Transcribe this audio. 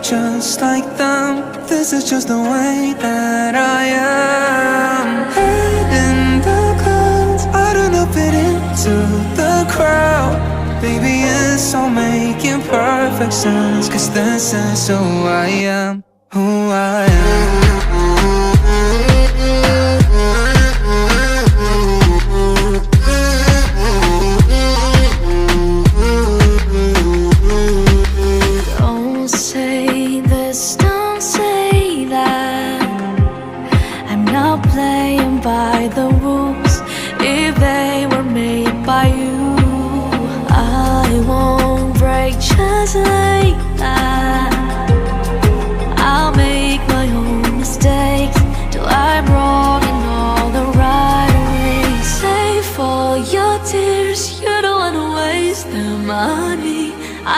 just like them. This is just the way that I am. Head in the clouds, I don't know, fit into the crowd. Baby, it's all making perfect sense, 'cause this is who I am, who I am.